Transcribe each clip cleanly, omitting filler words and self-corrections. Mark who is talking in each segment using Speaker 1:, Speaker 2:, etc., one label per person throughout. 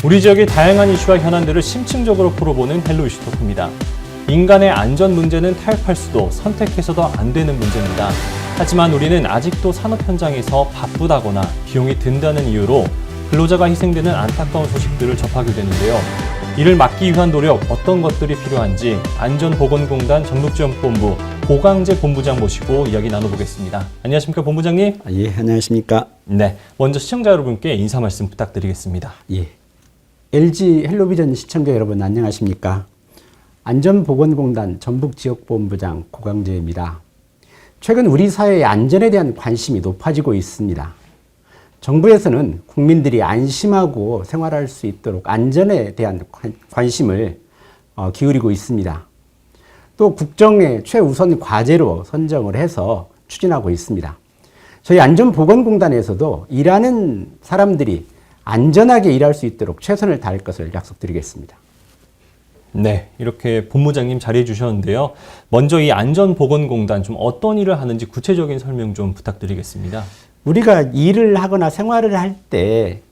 Speaker 1: 우리 지역의 다양한 이슈와 현안들을 심층적으로 풀어보는 헬로 이슈 토크입니다. 인간의 안전 문제는 타협할 수도 선택해서도 안 되는 문제입니다. 하지만 우리는 아직도 산업 현장에서 바쁘다거나 비용이 든다는 이유로 근로자가 희생되는 안타까운 소식들을 접하게 되는데요. 이를 막기 위한 노력, 어떤 것들이 필요한지 안전보건공단 전북지원본부 고강재 본부장 모시고 이야기 나눠보겠습니다. 안녕하십니까, 본부장님?
Speaker 2: 예, 안녕하십니까?
Speaker 1: 네, 먼저 시청자 여러분께 인사 말씀 부탁드리겠습니다.
Speaker 2: 예, LG 헬로비전 시청자 여러분 안녕하십니까? 안전보건공단 전북지역본부장 고강재입니다. 최근 우리 사회의 안전에 대한 관심이 높아지고 있습니다. 정부에서는 국민들이 안심하고 생활할 수 있도록 안전에 대한 관심을 기울이고 있습니다. 또 국정의 최우선 과제로 선정을 해서 추진하고 있습니다. 저희 안전보건공단에서도 일하는 사람들이 안전하게 일할 수 있도록 최선을 다할 것을 약속드리겠습니다.
Speaker 1: 네, 이렇게 본부장님 자리해 주셨는데요. 먼저 이 안전보건공단 좀 어떤 일을 하는지 구체적인 설명 좀 부탁드리겠습니다.
Speaker 2: 우리가 일을 하거나 생활을 할 때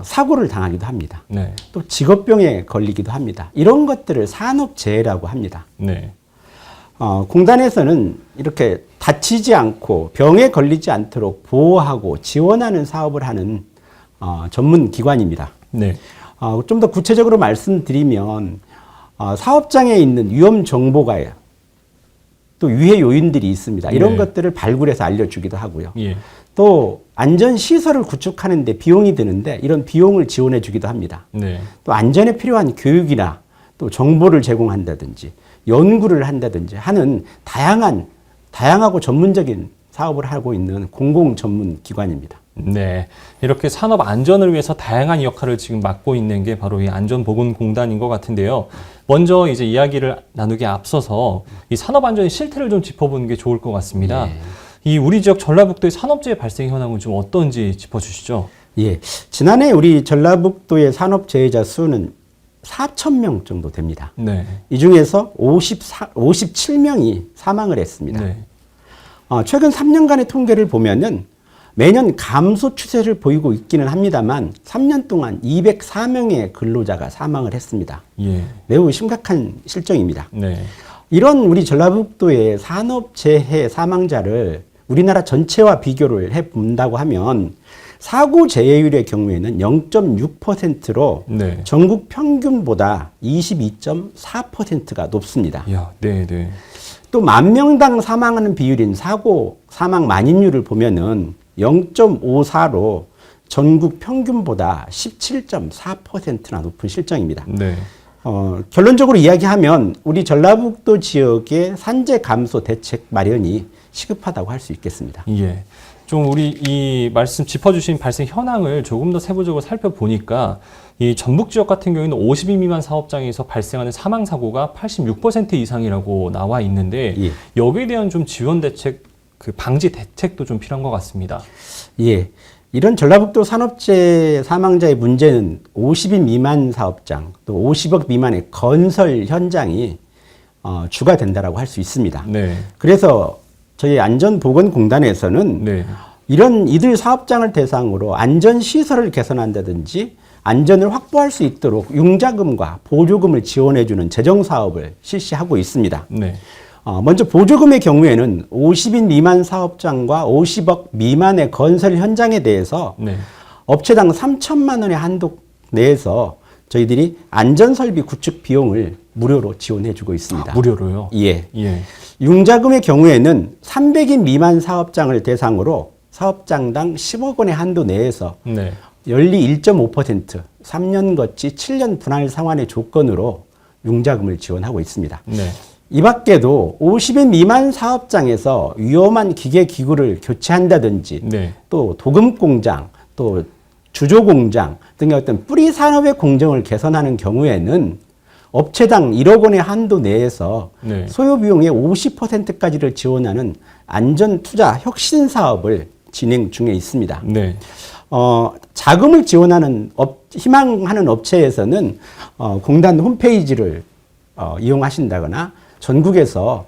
Speaker 2: 사고를 당하기도 합니다.
Speaker 1: 네.
Speaker 2: 또 직업병에 걸리기도 합니다. 이런 것들을 산업재해라고 합니다.
Speaker 1: 네.
Speaker 2: 공단에서는 이렇게 다치지 않고 병에 걸리지 않도록 보호하고 지원하는 사업을 하는 전문 기관입니다.
Speaker 1: 네.
Speaker 2: 좀 더 구체적으로 말씀드리면 사업장에 있는 위험 정보가 또 유해 요인들이 있습니다. 이런
Speaker 1: 네.
Speaker 2: 것들을 발굴해서 알려주기도 하고요.
Speaker 1: 예.
Speaker 2: 또 안전시설을 구축하는 데 비용이 드는데 이런 비용을 지원해 주기도 합니다.
Speaker 1: 네.
Speaker 2: 또 안전에 필요한 교육이나 또 정보를 제공한다든지 연구를 한다든지 하는 다양하고 전문적인 사업을 하고 있는 공공 전문 기관입니다.
Speaker 1: 네, 이렇게 산업 안전을 위해서 다양한 역할을 지금 맡고 있는 게 바로 이 안전보건공단인 것 같은데요. 먼저 이제 이야기를 나누기에 앞서서 이 산업 안전의 실태를 좀 짚어보는 게 좋을 것 같습니다.
Speaker 2: 예.
Speaker 1: 이 우리 지역 전라북도의 산업재해 발생 현황은 좀 어떤지 짚어주시죠.
Speaker 2: 예, 지난해 우리 전라북도의 산업재해자 수는 4,000명 정도 됩니다.
Speaker 1: 네.
Speaker 2: 이 중에서 57명이 사망을 했습니다.
Speaker 1: 네.
Speaker 2: 최근 3년간의 통계를 보면은 매년 감소 추세를 보이고 있기는 합니다만 3년 동안 204명의 근로자가 사망을 했습니다.
Speaker 1: 예.
Speaker 2: 매우 심각한 실정입니다.
Speaker 1: 네.
Speaker 2: 이런 우리 전라북도의 산업재해 사망자를 우리나라 전체와 비교를 해본다고 하면 사고 재해율의 경우에는 0.6%로
Speaker 1: 네.
Speaker 2: 전국 평균보다 22.4%가 높습니다.
Speaker 1: 이야, 네, 네.
Speaker 2: 또 만 명당 사망하는 비율인 사고 사망 만인율을 보면은 0.54로 전국 평균보다 17.4%나 높은 실정입니다.
Speaker 1: 네.
Speaker 2: 결론적으로 이야기하면 우리 전라북도 지역의 산재 감소 대책 마련이 시급하다고 할 수 있겠습니다.
Speaker 1: 예. 좀 우리 이 말씀 짚어주신 발생 현황을 조금 더 세부적으로 살펴보니까 이 전북 지역 같은 경우에는 50인 미만 사업장에서 발생하는 사망 사고가 86% 이상이라고 나와 있는데
Speaker 2: 예.
Speaker 1: 여기에 대한 좀 지원 대책, 그 방지 대책도 좀 필요한 것 같습니다.
Speaker 2: 예. 이런 전라북도 산업재해 사망자의 문제는 50인 미만 사업장 또 50억 미만의 건설 현장이 주가 된다라고 할 수 있습니다.
Speaker 1: 네.
Speaker 2: 그래서 저희 안전보건공단에서는
Speaker 1: 네.
Speaker 2: 이들 사업장을 대상으로 안전시설을 개선한다든지 안전을 확보할 수 있도록 융자금과 보조금을 지원해주는 재정사업을 실시하고 있습니다.
Speaker 1: 네.
Speaker 2: 먼저 보조금의 경우에는 50인 미만 사업장과 50억 미만의 건설 현장에 대해서
Speaker 1: 네.
Speaker 2: 업체당 3천만 원의 한도 내에서 저희들이 안전설비 구축 비용을 무료로 지원해주고 있습니다.
Speaker 1: 무료로요?
Speaker 2: 예.
Speaker 1: 예.
Speaker 2: 융자금의 경우에는 300인 미만 사업장을 대상으로 사업장당 10억 원의 한도 내에서
Speaker 1: 네.
Speaker 2: 연리 1.5%, 3년 거치 7년 분할 상환의 조건으로 융자금을 지원하고 있습니다.
Speaker 1: 네.
Speaker 2: 이 밖에도 50인 미만 사업장에서 위험한 기계 기구를 교체한다든지
Speaker 1: 네.
Speaker 2: 또 도금 공장, 또 주조 공장 등의 어떤 뿌리 산업의 공정을 개선하는 경우에는 업체당 1억 원의 한도 내에서
Speaker 1: 네. 소요
Speaker 2: 비용의 50%까지를 지원하는 안전 투자 혁신 사업을 진행 중에 있습니다.
Speaker 1: 네.
Speaker 2: 자금을 지원하는 희망하는 업체에서는 공단 홈페이지를 이용하신다거나 전국에서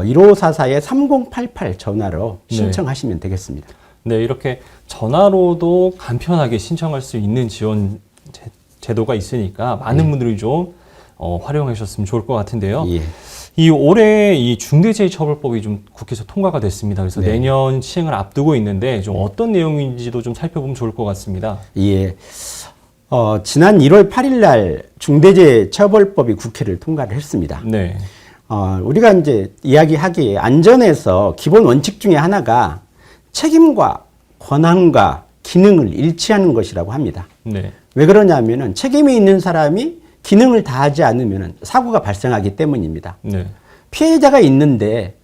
Speaker 2: 1544-3088 전화로
Speaker 1: 네.
Speaker 2: 신청하시면 되겠습니다.
Speaker 1: 네, 이렇게 전화로도 간편하게 신청할 수 있는 지원 제도가 있으니까 많은 분들이 좀 활용하셨으면 좋을 것 같은데요.
Speaker 2: 예.
Speaker 1: 이 올해 이 중대재해처벌법이 좀 국회에서 통과가 됐습니다. 그래서
Speaker 2: 네.
Speaker 1: 내년 시행을 앞두고 있는데 좀 어떤 내용인지도 좀 살펴보면 좋을 것 같습니다.
Speaker 2: 예. 지난 1월 8일 날 중대재해처벌법이 국회를 통과를 했습니다.
Speaker 1: 네.
Speaker 2: 우리가 이제 이야기하기에 안전에서 기본 원칙 중에 하나가 책임과 권한과 기능을 일치하는 것이라고 합니다.
Speaker 1: 네.
Speaker 2: 왜 그러냐면은 책임이 있는 사람이 기능을 다하지 않으면 사고가 발생하기 때문입니다.
Speaker 1: 네.
Speaker 2: 피해자가 있는데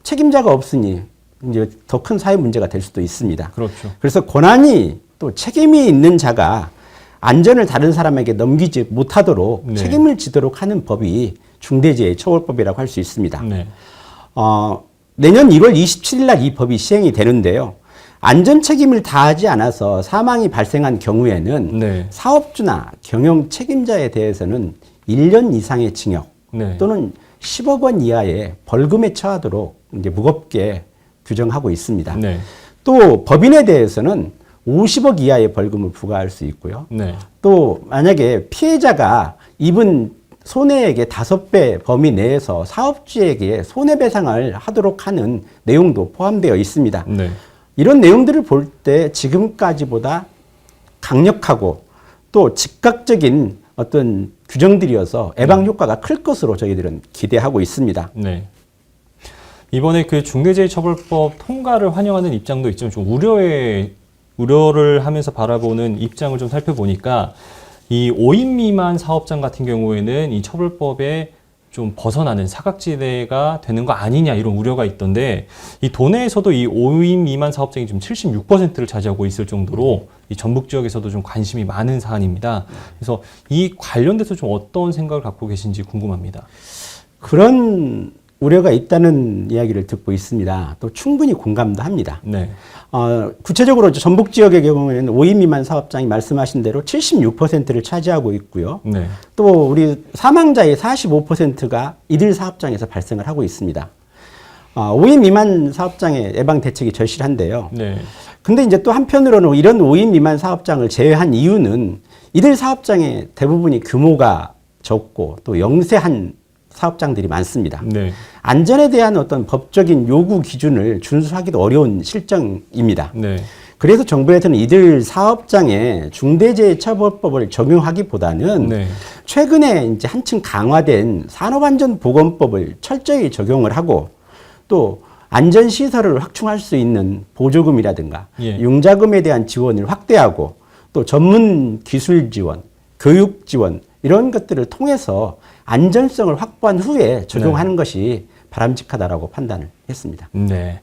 Speaker 2: 책임자가 없으니 이제 더 큰 사회 문제가 될 수도 있습니다.
Speaker 1: 그렇죠.
Speaker 2: 그래서 권한이 또 책임이 있는 자가 안전을 다른 사람에게 넘기지 못하도록
Speaker 1: 네.
Speaker 2: 책임을 지도록 하는 법이 중대재해처벌법이라고 할 수 있습니다.
Speaker 1: 네.
Speaker 2: 내년 1월 27일 날 이 법이 시행이 되는데요. 안전 책임을 다하지 않아서 사망이 발생한 경우에는
Speaker 1: 네.
Speaker 2: 사업주나 경영 책임자에 대해서는 1년 이상의 징역
Speaker 1: 네.
Speaker 2: 또는 10억 원 이하의 벌금에 처하도록 이제 무겁게 규정하고 있습니다.
Speaker 1: 네.
Speaker 2: 또 법인에 대해서는 50억 이하의 벌금을 부과할 수 있고요.
Speaker 1: 네.
Speaker 2: 또 만약에 피해자가 입은 손해액의 5배 범위 내에서 사업주에게 손해배상을 하도록 하는 내용도 포함되어 있습니다.
Speaker 1: 네.
Speaker 2: 이런 내용들을 볼 때 지금까지보다 강력하고 또 즉각적인 어떤 규정들이어서 예방 효과가 클 것으로 저희들은 기대하고 있습니다.
Speaker 1: 네. 이번에 그 중대재해처벌법 통과를 환영하는 입장도 있지만 좀 우려를 하면서 바라보는 입장을 좀 살펴보니까 이 5인 미만 사업장 같은 경우에는 이 처벌법에 좀 벗어나는 사각지대가 되는 거 아니냐 이런 우려가 있던데 이 도내에서도 이 5인 미만 사업장이 지금 76%를 차지하고 있을 정도로 이 전북 지역에서도 좀 관심이 많은 사안입니다. 그래서 이 관련돼서 좀 어떤 생각을 갖고 계신지 궁금합니다.
Speaker 2: 그런 우려가 있다는 이야기를 듣고 있습니다. 또 충분히 공감도 합니다.
Speaker 1: 네.
Speaker 2: 구체적으로 전북 지역의 경우에는 5인 미만 사업장이 말씀하신 대로 76%를 차지하고 있고요.
Speaker 1: 네.
Speaker 2: 또 우리 사망자의 45%가 이들 사업장에서 발생을 하고 있습니다. 5인 미만 사업장의 예방 대책이 절실한데요.
Speaker 1: 네.
Speaker 2: 근데 이제 또 한편으로는 이런 5인 미만 사업장을 제외한 이유는 이들 사업장의 대부분이 규모가 적고 또 영세한 사업장들이 많습니다.
Speaker 1: 네.
Speaker 2: 안전에 대한 어떤 법적인 요구 기준을 준수하기도 어려운 실정입니다.
Speaker 1: 네.
Speaker 2: 그래서 정부에서는 이들 사업장에 중대재해처벌법을 적용하기보다는
Speaker 1: 네.
Speaker 2: 최근에 이제 한층 강화된 산업안전보건법을 철저히 적용을 하고 또 안전시설을 확충할 수 있는 보조금이라든가
Speaker 1: 예.
Speaker 2: 융자금에 대한 지원을 확대하고 또 전문 기술 지원, 교육 지원 이런 것들을 통해서 안전성을 확보한 후에 적용하는 것이 바람직하다라고 판단을 했습니다.
Speaker 1: 네.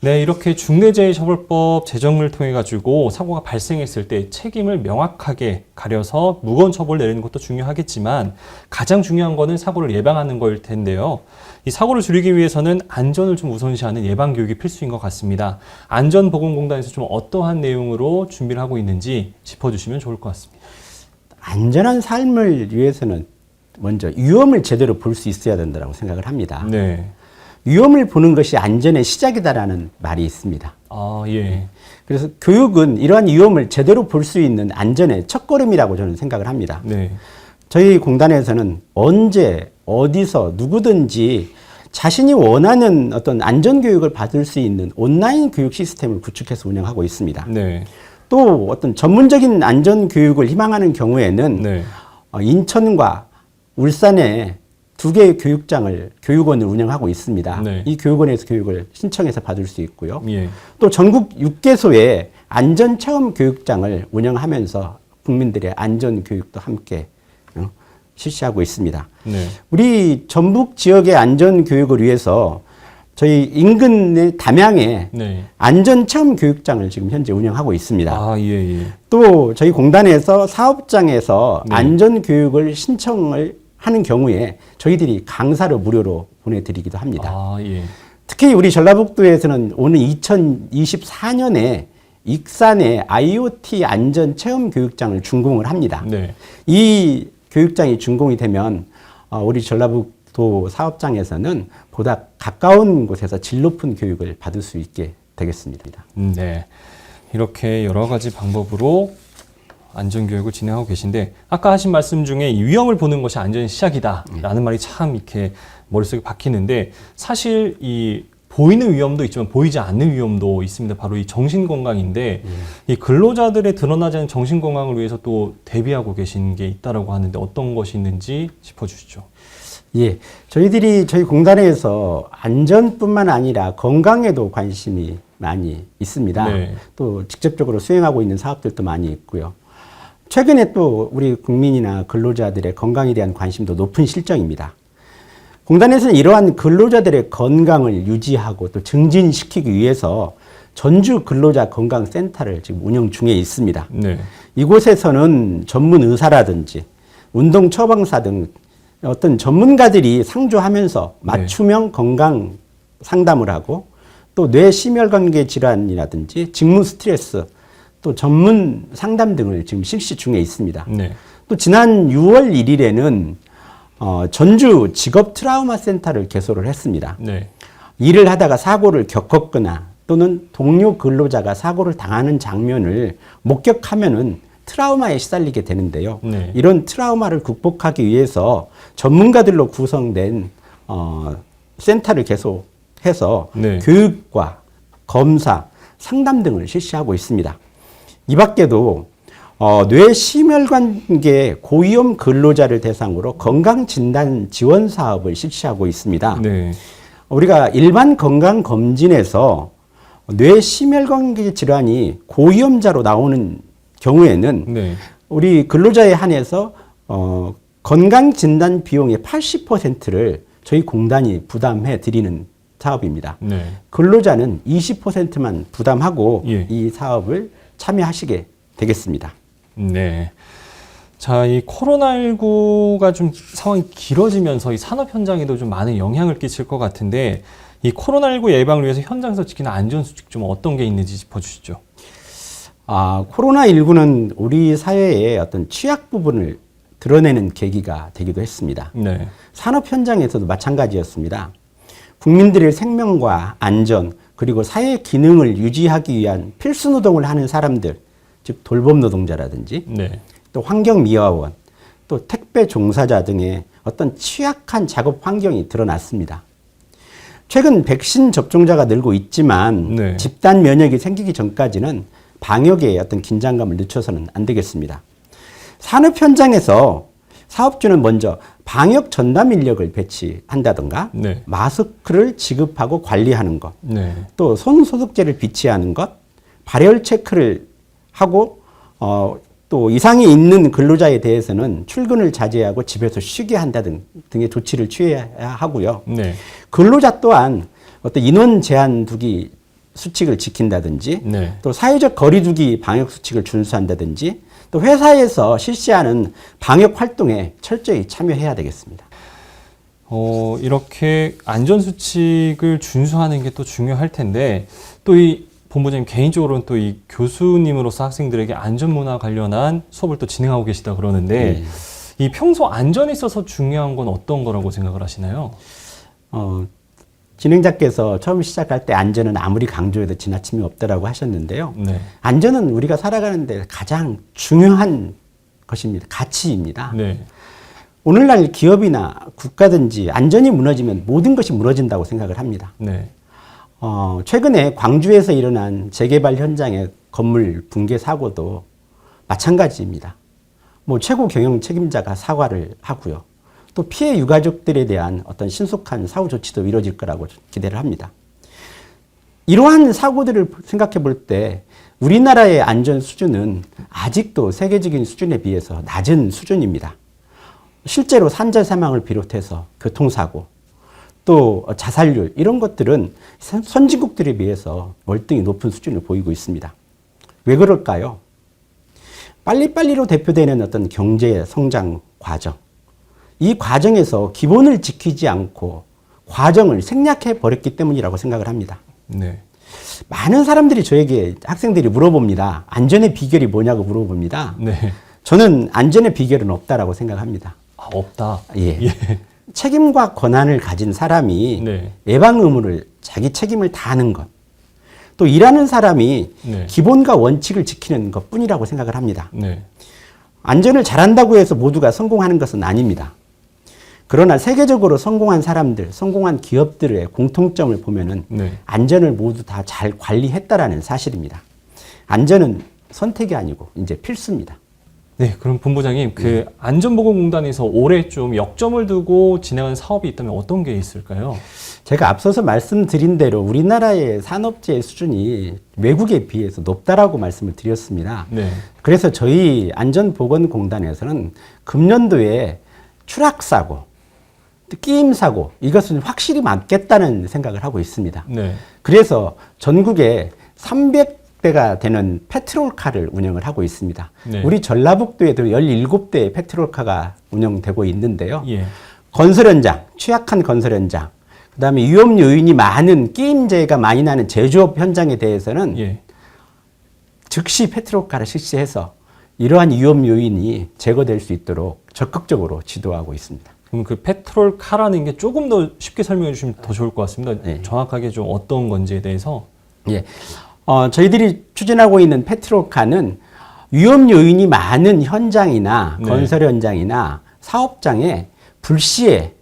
Speaker 1: 네, 이렇게 중대재해처벌법 제정을 통해 가지고 사고가 발생했을 때 책임을 명확하게 가려서 무거운 처벌을 내리는 것도 중요하겠지만 가장 중요한 거는 사고를 예방하는 거일 텐데요. 이 사고를 줄이기 위해서는 안전을 좀 우선시하는 예방 교육이 필수인 것 같습니다. 안전보건공단에서 좀 어떠한 내용으로 준비를 하고 있는지 짚어주시면 좋을 것 같습니다.
Speaker 2: 안전한 삶을 위해서는 먼저 위험을 제대로 볼 수 있어야 된다고 생각을 합니다.
Speaker 1: 네.
Speaker 2: 위험을 보는 것이 안전의 시작이다라는 말이 있습니다.
Speaker 1: 아, 예.
Speaker 2: 그래서 교육은 이러한 위험을 제대로 볼 수 있는 안전의 첫걸음이라고 저는 생각을 합니다.
Speaker 1: 네.
Speaker 2: 저희 공단에서는 언제 어디서 누구든지 자신이 원하는 어떤 안전교육을 받을 수 있는 온라인 교육 시스템을 구축해서 운영하고 있습니다.
Speaker 1: 네.
Speaker 2: 또 어떤 전문적인 안전교육을 희망하는 경우에는
Speaker 1: 네.
Speaker 2: 인천과 울산에 2개의 교육원을 운영하고 있습니다.
Speaker 1: 네.
Speaker 2: 이 교육원에서 교육을 신청해서 받을 수 있고요.
Speaker 1: 예.
Speaker 2: 또 전국 6개소의 안전체험 교육장을 운영하면서 국민들의 안전교육도 함께 실시하고 있습니다.
Speaker 1: 네.
Speaker 2: 우리 전북 지역의 안전교육을 위해서 저희 인근의 담양에
Speaker 1: 네.
Speaker 2: 안전체험 교육장을 지금 현재 운영하고 있습니다.
Speaker 1: 아, 예, 예.
Speaker 2: 또 저희 공단에서 사업장에서
Speaker 1: 네.
Speaker 2: 안전교육을 신청을 하는 경우에 저희들이 강사를 무료로 보내드리기도 합니다.
Speaker 1: 아, 예.
Speaker 2: 특히 우리 전라북도에서는 오는 2024년에 익산에 IoT 안전체험 교육장을 준공을 합니다.
Speaker 1: 네.
Speaker 2: 이 교육장이 준공이 되면 우리 전라북도 도 사업장에서는 보다 가까운 곳에서 질 높은 교육을 받을 수 있게 되겠습니다.
Speaker 1: 네. 이렇게 여러 가지 방법으로 안전교육을 진행하고 계신데, 아까 하신 말씀 중에 이 위험을 보는 것이 안전의 시작이다라는 말이 참 이렇게 머릿속에 박히는데, 사실 이 보이는 위험도 있지만 보이지 않는 위험도 있습니다. 바로 이 정신건강인데, 이 근로자들의 드러나지 않는 정신건강을 위해서 또 대비하고 계신 게 있다라고 하는데 어떤 것이 있는지 짚어주시죠.
Speaker 2: 예, 저희 공단에서 안전뿐만 아니라 건강에도 관심이 많이 있습니다.
Speaker 1: 네.
Speaker 2: 또 직접적으로 수행하고 있는 사업들도 많이 있고요. 최근에 또 우리 국민이나 근로자들의 건강에 대한 관심도 높은 실정입니다. 공단에서는 이러한 근로자들의 건강을 유지하고 또 증진시키기 위해서 전주 근로자 건강센터를 지금 운영 중에 있습니다.
Speaker 1: 네.
Speaker 2: 이곳에서는 전문 의사라든지 운동 처방사 등 어떤 전문가들이 상주하면서 맞춤형 건강 상담을 하고, 또 뇌 심혈관계 질환이라든지 직무 스트레스, 또 전문 상담 등을 지금 실시 중에 있습니다.
Speaker 1: 네.
Speaker 2: 또 지난 6월 1일에는 전주 직업 트라우마 센터를 개소를 했습니다.
Speaker 1: 네.
Speaker 2: 일을 하다가 사고를 겪었거나 또는 동료 근로자가 사고를 당하는 장면을 목격하면은 트라우마에 시달리게 되는데요.
Speaker 1: 네.
Speaker 2: 이런 트라우마를 극복하기 위해서 전문가들로 구성된 센터를 개소해서
Speaker 1: 네.
Speaker 2: 교육과 검사, 상담 등을 실시하고 있습니다. 이 밖에도 뇌 심혈관계 고위험 근로자를 대상으로 건강진단 지원 사업을 실시하고 있습니다.
Speaker 1: 네.
Speaker 2: 우리가 일반 건강검진에서 뇌 심혈관계 질환이 고위험자로 나오는 경우에는
Speaker 1: 네.
Speaker 2: 우리 근로자에 한해서 건강진단 비용의 80%를 저희 공단이 부담해 드리는 사업입니다.
Speaker 1: 네.
Speaker 2: 근로자는 20%만 부담하고
Speaker 1: 예.
Speaker 2: 이 사업을 참여하시게 되겠습니다.
Speaker 1: 네. 자, 이 코로나19가 좀 상황이 길어지면서 이 산업 현장에도 좀 많은 영향을 끼칠 것 같은데, 이 코로나19 예방을 위해서 현장에서 지키는 안전수칙 좀 어떤 게 있는지 짚어주시죠.
Speaker 2: 코로나19는 우리 사회의 어떤 취약 부분을 드러내는 계기가 되기도 했습니다.
Speaker 1: 네.
Speaker 2: 산업 현장에서도 마찬가지였습니다. 국민들의 생명과 안전, 그리고 사회 기능을 유지하기 위한 필수 노동을 하는 사람들, 즉 돌봄 노동자라든지
Speaker 1: 네.
Speaker 2: 또 환경미화원, 또 택배 종사자 등의 어떤 취약한 작업 환경이 드러났습니다. 최근 백신 접종자가 늘고 있지만
Speaker 1: 네.
Speaker 2: 집단 면역이 생기기 전까지는 방역에 어떤 긴장감을 늦춰서는 안 되겠습니다. 산업 현장에서 사업주는 먼저 방역 전담 인력을 배치한다든가,
Speaker 1: 네.
Speaker 2: 마스크를 지급하고 관리하는 것,
Speaker 1: 네.
Speaker 2: 또 손소독제를 비치하는 것, 발열 체크를 하고 또 이상이 있는 근로자에 대해서는 출근을 자제하고 집에서 쉬게 한다든 등의 조치를 취해야 하고요.
Speaker 1: 네.
Speaker 2: 근로자 또한 어떤 인원 제한 두기 수칙을 지킨다든지,
Speaker 1: 네.
Speaker 2: 또 사회적 거리두기 방역 수칙을 준수한다든지, 또 회사에서 실시하는 방역 활동에 철저히 참여해야 되겠습니다.
Speaker 1: 이렇게 안전수칙을 준수하는 게 또 중요할 텐데, 또 이 본부장님 개인적으로는 또 이 교수님으로서 학생들에게 안전문화 관련한 수업을 또 진행하고 계시다 그러는데, 이 평소 안전에 있어서 중요한 건 어떤 거라고 생각을 하시나요?
Speaker 2: 진행자께서 처음 시작할 때 안전은 아무리 강조해도 지나침이 없다라고 하셨는데요.
Speaker 1: 네.
Speaker 2: 안전은 우리가 살아가는데 가장 중요한 것입니다. 가치입니다.
Speaker 1: 네.
Speaker 2: 오늘날 기업이나 국가든지 안전이 무너지면 모든 것이 무너진다고 생각을 합니다.
Speaker 1: 네.
Speaker 2: 최근에 광주에서 일어난 재개발 현장의 건물 붕괴 사고도 마찬가지입니다. 최고 경영 책임자가 사과를 하고요. 또 피해 유가족들에 대한 어떤 신속한 사후 조치도 이루어질 거라고 기대를 합니다. 이러한 사고들을 생각해 볼 때 우리나라의 안전 수준은 아직도 세계적인 수준에 비해서 낮은 수준입니다. 실제로 산재 사망을 비롯해서 교통사고, 또 자살률, 이런 것들은 선진국들에 비해서 월등히 높은 수준을 보이고 있습니다. 왜 그럴까요? 빨리빨리로 대표되는 어떤 경제 성장 과정, 이 과정에서 기본을 지키지 않고 과정을 생략해 버렸기 때문이라고 생각을 합니다.
Speaker 1: 네.
Speaker 2: 많은 사람들이 저에게, 학생들이 물어봅니다. 안전의 비결이 뭐냐고 물어봅니다.
Speaker 1: 네.
Speaker 2: 저는 안전의 비결은 없다라고 생각합니다.
Speaker 1: 없다.
Speaker 2: 예. 책임과 권한을 가진 사람이
Speaker 1: 네.
Speaker 2: 예방 의무를 자기 책임을 다하는 것. 또 일하는 사람이
Speaker 1: 네.
Speaker 2: 기본과 원칙을 지키는 것뿐이라고 생각을 합니다.
Speaker 1: 네.
Speaker 2: 안전을 잘한다고 해서 모두가 성공하는 것은 아닙니다. 그러나 세계적으로 성공한 사람들, 성공한 기업들의 공통점을 보면은
Speaker 1: 네.
Speaker 2: 안전을 모두 다 잘 관리했다라는 사실입니다. 안전은 선택이 아니고 이제 필수입니다.
Speaker 1: 네, 그럼 본부장님, 그 안전보건공단에서 올해 좀 역점을 두고 진행한 사업이 있다면 어떤 게 있을까요?
Speaker 2: 제가 앞서서 말씀드린 대로 우리나라의 산업재해 수준이 외국에 비해서 높다라고 말씀을 드렸습니다.
Speaker 1: 네.
Speaker 2: 그래서 저희 안전보건공단에서는 금년도에 추락사고, 끼임사고 이것은 확실히 막겠다는 생각을 하고 있습니다.
Speaker 1: 네.
Speaker 2: 그래서 전국에 300대가 되는 페트롤카를 운영을 하고 있습니다.
Speaker 1: 네.
Speaker 2: 우리 전라북도에도 17대의 페트롤카가 운영되고 있는데요.
Speaker 1: 예.
Speaker 2: 건설 현장, 취약한 건설 현장, 그다음에 위험 요인이 많은 끼임재가 많이 나는 제조업 현장에 대해서는
Speaker 1: 예.
Speaker 2: 즉시 페트롤카를 실시해서 이러한 위험 요인이 제거될 수 있도록 적극적으로 지도하고 있습니다.
Speaker 1: 그럼 그 페트롤카라는 게 조금 더 쉽게 설명해 주시면 더 좋을 것 같습니다.
Speaker 2: 네.
Speaker 1: 정확하게 좀 어떤 건지에 대해서.
Speaker 2: 예. 저희들이 추진하고 있는 페트롤카는 위험 요인이 많은 현장이나
Speaker 1: 네.
Speaker 2: 건설 현장이나 사업장에 불시에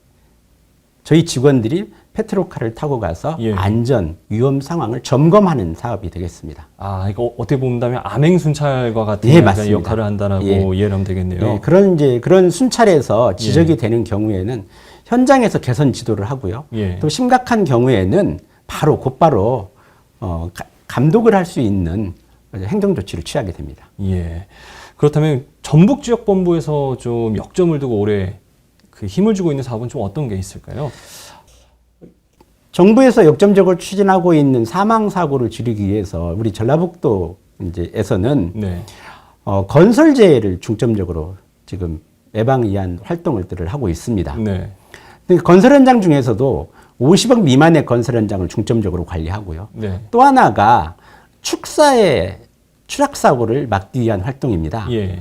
Speaker 2: 저희 직원들이 페트롤카를 타고 가서
Speaker 1: 예.
Speaker 2: 안전, 위험 상황을 점검하는 사업이 되겠습니다.
Speaker 1: 아, 이거 어떻게 본다면 암행순찰과 같은
Speaker 2: 예,
Speaker 1: 약간
Speaker 2: 맞습니다.
Speaker 1: 역할을 한다라고
Speaker 2: 예.
Speaker 1: 이해를 하면 되겠네요.
Speaker 2: 네, 그런 순찰에서 지적이
Speaker 1: 예.
Speaker 2: 되는 경우에는 현장에서 개선 지도를 하고요.
Speaker 1: 예.
Speaker 2: 또 심각한 경우에는 곧바로 감독을 할 수 있는 행정 조치를 취하게 됩니다.
Speaker 1: 예. 그렇다면 전북지역본부에서 좀 역점을 두고 올해 그 힘을 주고 있는 사업은 좀 어떤 게 있을까요?
Speaker 2: 정부에서 역점적으로 추진하고 있는 사망 사고를 줄이기 위해서 우리 전라북도에서는
Speaker 1: 네.
Speaker 2: 건설재해를 중점적으로 지금 예방을 위한 활동들을 하고 있습니다.
Speaker 1: 네.
Speaker 2: 근데 건설 현장 중에서도 50억 미만의 건설 현장을 중점적으로 관리하고요.
Speaker 1: 네.
Speaker 2: 또 하나가 축사의 추락 사고를 막기 위한 활동입니다.
Speaker 1: 예.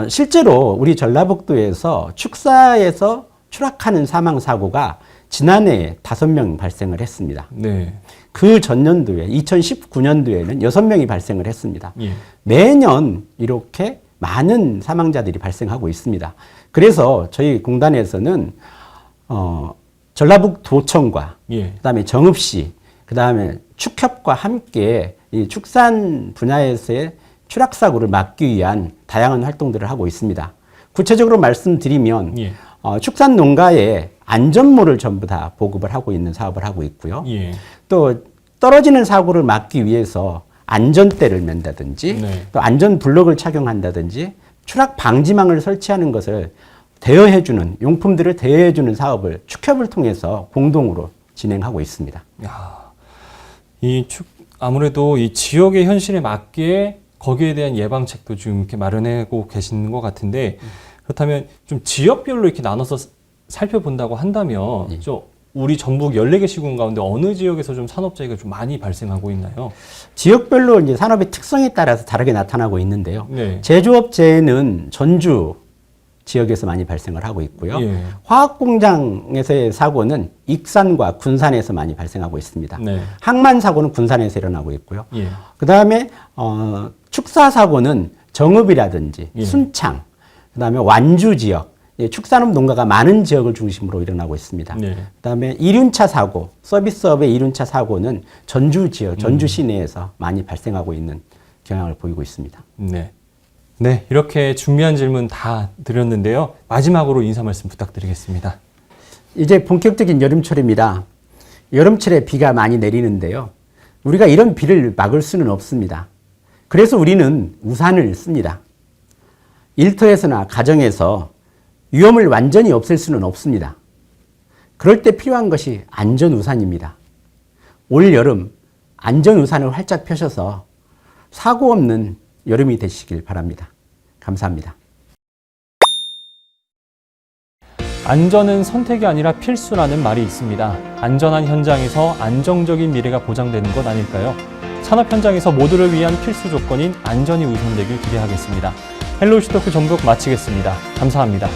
Speaker 2: 실제로 우리 전라북도에서 축사에서 추락하는 사망 사고가 지난해에 5명 발생을 했습니다.
Speaker 1: 네.
Speaker 2: 그 전년도에 2019년도에는 6명이 발생을 했습니다.
Speaker 1: 예.
Speaker 2: 매년 이렇게 많은 사망자들이 발생하고 있습니다. 그래서 저희 공단에서는 전라북도청과
Speaker 1: 예.
Speaker 2: 그다음에 정읍시, 그다음에 축협과 함께 이 축산 분야에서의 추락 사고를 막기 위한 다양한 활동들을 하고 있습니다. 구체적으로 말씀드리면
Speaker 1: 예.
Speaker 2: 축산 농가에 안전모를 전부 다 보급을 하고 있는 사업을 하고 있고요.
Speaker 1: 예.
Speaker 2: 또 떨어지는 사고를 막기 위해서 안전대를 맨다든지
Speaker 1: 네.
Speaker 2: 또 안전 블록을 착용한다든지 추락 방지망을 설치하는 것을 대여해주는 용품들을 대여해주는 사업을 축협을 통해서 공동으로 진행하고 있습니다.
Speaker 1: 야, 아무래도 이 지역의 현실에 맞게 거기에 대한 예방책도 지금 이렇게 마련하고 계시는 것 같은데 그렇다면 좀 지역별로 이렇게 나눠서 살펴본다고 한다면
Speaker 2: 예.
Speaker 1: 좀 우리 전북 14개 시군 가운데 어느 지역에서 좀 산업재해가 좀 많이 발생하고 있나요?
Speaker 2: 지역별로 이제 산업의 특성에 따라서 다르게 나타나고 있는데요.
Speaker 1: 네.
Speaker 2: 제조업재해는 전주 지역에서 많이 발생을 하고 있고요.
Speaker 1: 예.
Speaker 2: 화학공장에서의 사고는 익산과 군산에서 많이 발생하고 있습니다.
Speaker 1: 네.
Speaker 2: 항만 사고는 군산에서 일어나고 있고요.
Speaker 1: 예.
Speaker 2: 그 다음에 축사 사고는 정읍이라든지
Speaker 1: 예.
Speaker 2: 순창, 그 다음에 완주 지역, 축산업 농가가 많은 지역을 중심으로 일어나고 있습니다.
Speaker 1: 네.
Speaker 2: 그 다음에 이륜차 사고, 서비스업의 이륜차 사고는 전주 지역, 전주 시내에서 많이 발생하고 있는 경향을 보이고 있습니다.
Speaker 1: 네. 네, 이렇게 준비한 질문 다 드렸는데요. 마지막으로 인사 말씀 부탁드리겠습니다.
Speaker 2: 이제 본격적인 여름철입니다. 여름철에 비가 많이 내리는데요. 우리가 이런 비를 막을 수는 없습니다. 그래서 우리는 우산을 씁니다. 일터에서나 가정에서 위험을 완전히 없앨 수는 없습니다. 그럴 때 필요한 것이 안전우산입니다. 올 여름 안전우산을 활짝 펴셔서 사고 없는 여름이 되시길 바랍니다. 감사합니다.
Speaker 1: 안전은 선택이 아니라 필수라는 말이 있습니다. 안전한 현장에서 안정적인 미래가 보장되는 것 아닐까요? 산업 현장에서 모두를 위한 필수 조건인 안전이 우선되길 기대하겠습니다. 헬로우 슈토크 전북 마치겠습니다. 감사합니다.